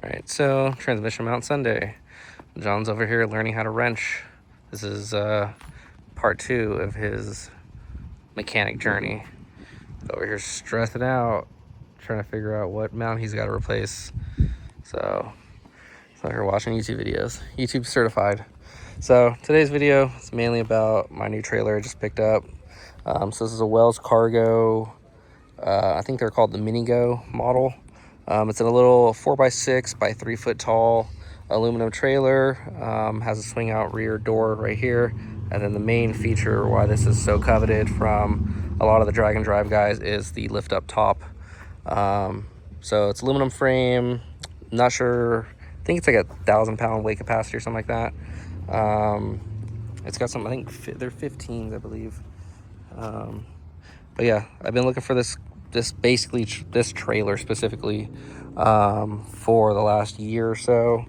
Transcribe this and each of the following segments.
All right, so transmission mount Sunday. John's over here learning how to wrench. This is part 2 of his mechanic journey. Over here stressing out, trying to figure out what mount he's got to replace. So here watching YouTube videos, YouTube certified. So today's video is mainly about my new trailer I just picked up. So this is a Wells Cargo, I think they're called the Mini Go model. It's in a little 4x6 by 3 foot tall aluminum trailer. Has a swing out rear door right here. And then the main feature why this is so coveted from a lot of the drag and drive guys is the lift up top. So it's aluminum frame, not sure, I think it's like 1,000-pound weight capacity or something like that. It's got some, I think they're 15s, I believe. But yeah, I've been looking for this trailer specifically for the last year or so.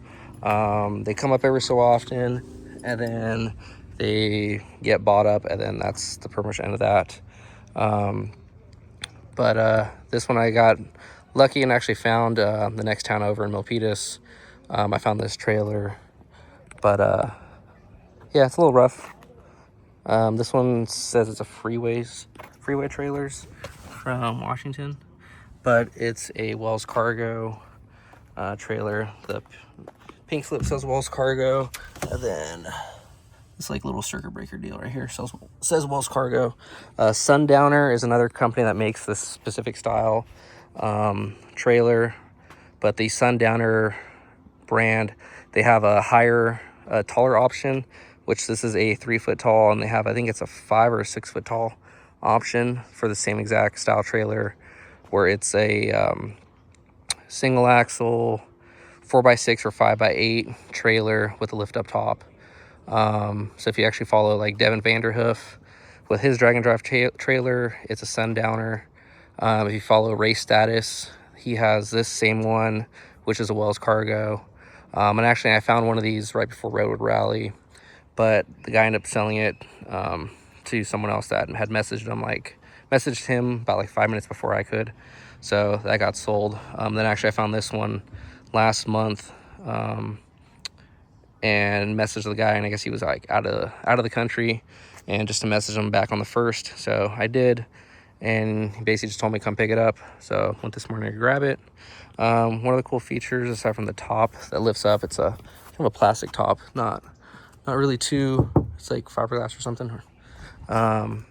They come up every so often, and then they get bought up, and then that's the pretty much end of that. But this one I got lucky and actually found the next town over in Milpitas. I found this trailer, but yeah, it's a little rough. This one says it's a freeway trailers from Washington, but it's a Wells Cargo trailer. The pink slip says Wells Cargo, and then this like little circuit breaker deal right here says Wells Cargo. Sundowner is another company that makes this specific style trailer, but the Sundowner brand, they have a higher, taller option, which this is a 3 foot tall, and they have, I think it's a 5 or 6 foot tall option for the same exact style trailer, where it's a single axle 4x6 or 5x8 trailer with a lift up top. So if you actually follow like Devin Vanderhoof with his drag and drive trailer, it's a Sundowner. If you follow Race Status, he has this same one, which is a Wells Cargo. And actually I found one of these right before Redwood Rally, but the guy ended up selling it to someone else that had messaged him about like 5 minutes before I could. So that got sold. Then actually I found this one last month and messaged the guy, and I guess he was like out of the country, and just to message him back on the 1st. So I did, and he basically just told me to come pick it up. So went this morning to grab it. One of the cool features, aside from the top that lifts up, it's a kind of a plastic top, not really too, it's like fiberglass or something.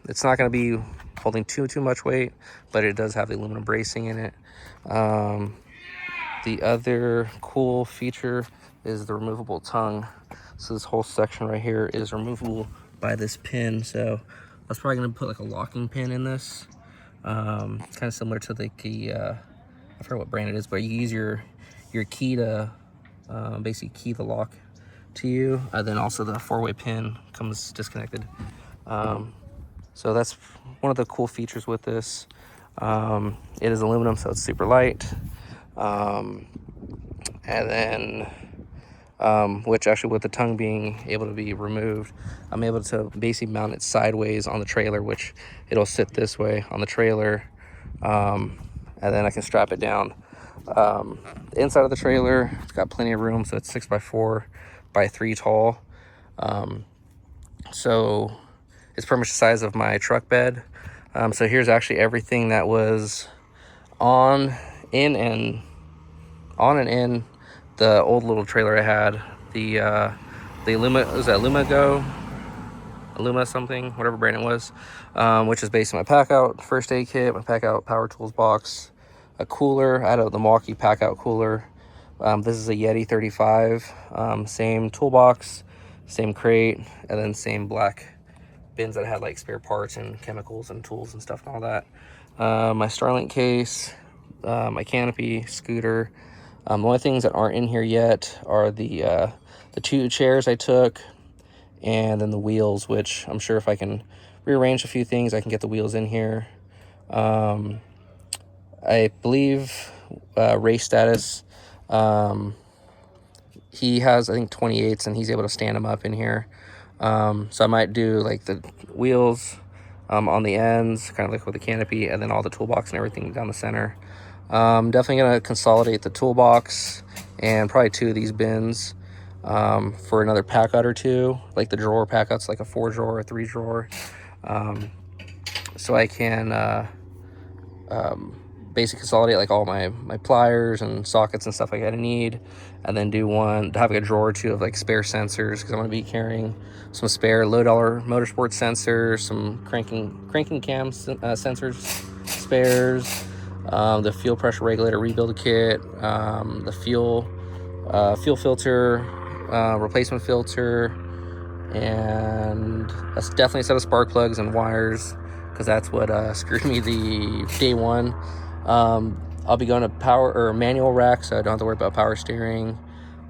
It's not going to be holding too much weight, but it does have the aluminum bracing in it. The other cool feature is the removable tongue. So this whole section right here is removable by this pin. So I was probably going to put like a locking pin in this. It's kind of similar to the key, I forget what brand it is, but you use your key to basically key the lock to you, and then also the 4-way pin comes disconnected. So that's one of the cool features with this. It is aluminum, so it's super light. And then which actually, with the tongue being able to be removed, I'm able to basically mount it sideways on the trailer, which it'll sit this way on the trailer, and then I can strap it down. The inside of the trailer, it's got plenty of room, so it's 6x4 by 3 tall. So it's pretty much the size of my truck bed. So here's actually everything that was on and in the old little trailer I had. The Illuma something, whatever brand it was, which is based on my pack out first aid kit, my pack out power tools box, a cooler. I had the Milwaukee pack out cooler. This is a Yeti 35, same toolbox, same crate, and then same black bins that had like spare parts and chemicals and tools and stuff and all that. My Starlink case, my canopy, scooter. The only things that aren't in here yet are the 2 chairs I took, and then the wheels, which I'm sure if I can rearrange a few things, I can get the wheels in here. I believe Race Status, he has, I think, 28s, and he's able to stand them up in here. So I might do like the wheels on the ends, kind of like with the canopy, and then all the toolbox and everything down the center. Definitely gonna consolidate the toolbox and probably 2 of these bins for another pack out or 2, like the drawer pack outs, like a 4 drawer or 3 drawer, so I can basically consolidate like all my pliers and sockets and stuff like that I need, and then do one to have like a drawer or 2 of like spare sensors, because I'm going to be carrying some spare low dollar motorsport sensors, some cranking cam sensors spares, the fuel pressure regulator rebuild kit, the fuel filter replacement filter, and that's definitely a set of spark plugs and wires, because that's what screwed me the day one. I'll be going to power or manual rack, so I don't have to worry about power steering.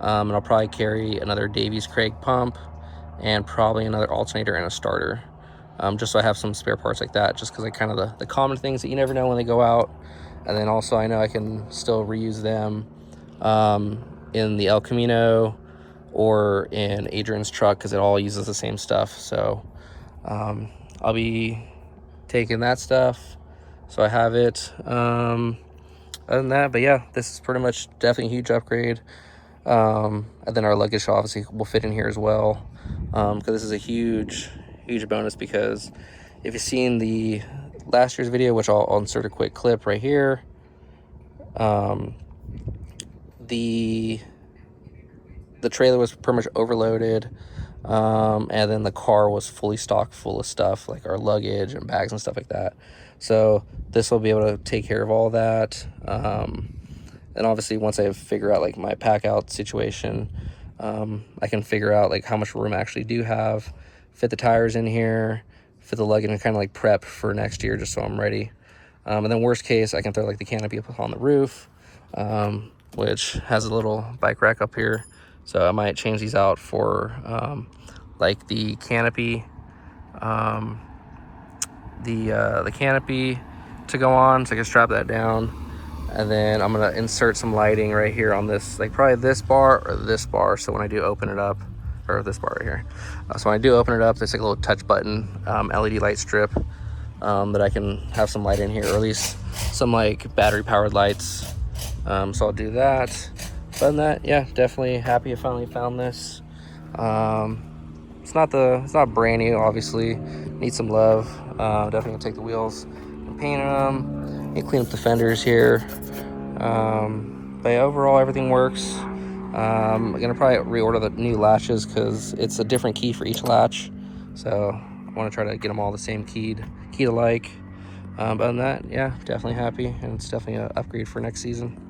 And I'll probably carry another Davies Craig pump and probably another alternator and a starter, just so I have some spare parts like that, just because I kind of the common things that you never know when they go out. And then also I know I can still reuse them in the El Camino or in Adrian's truck, because it all uses the same stuff. So I'll be taking that stuff, so I have it. Other than that, but yeah, this is pretty much definitely a huge upgrade. And then our luggage obviously will fit in here as well, because this is a huge bonus, because if you've seen the last year's video, which I'll insert a quick clip right here, the trailer was pretty much overloaded, and then the car was fully stocked full of stuff like our luggage and bags and stuff like that. So this will be able to take care of all that. And obviously once I figure out like my pack out situation, I can figure out like how much room I actually do have, fit the tires in here, fit the luggage, and kind of like prep for next year, just so I'm ready. And then worst case, I can throw like the canopy up on the roof, which has a little bike rack up here. So I might change these out for like the canopy, the canopy to go on, so I can strap that down. And then I'm gonna insert some lighting right here on this, like probably this bar or this bar. So when I do open it up, or this bar right here. So when I do open it up, there's like a little touch button, LED light strip, that I can have some light in here, or at least some like battery powered lights. So I'll do that. Other than that, yeah, definitely happy I finally found this. It's not brand new, obviously. Needs some love. Definitely gonna take the wheels and paint them. And clean up the fenders here. But yeah, overall everything works. I'm gonna probably reorder the new latches, because it's a different key for each latch. So I want to try to get them all the same key to like. But other than that, yeah, definitely happy, and it's definitely an upgrade for next season.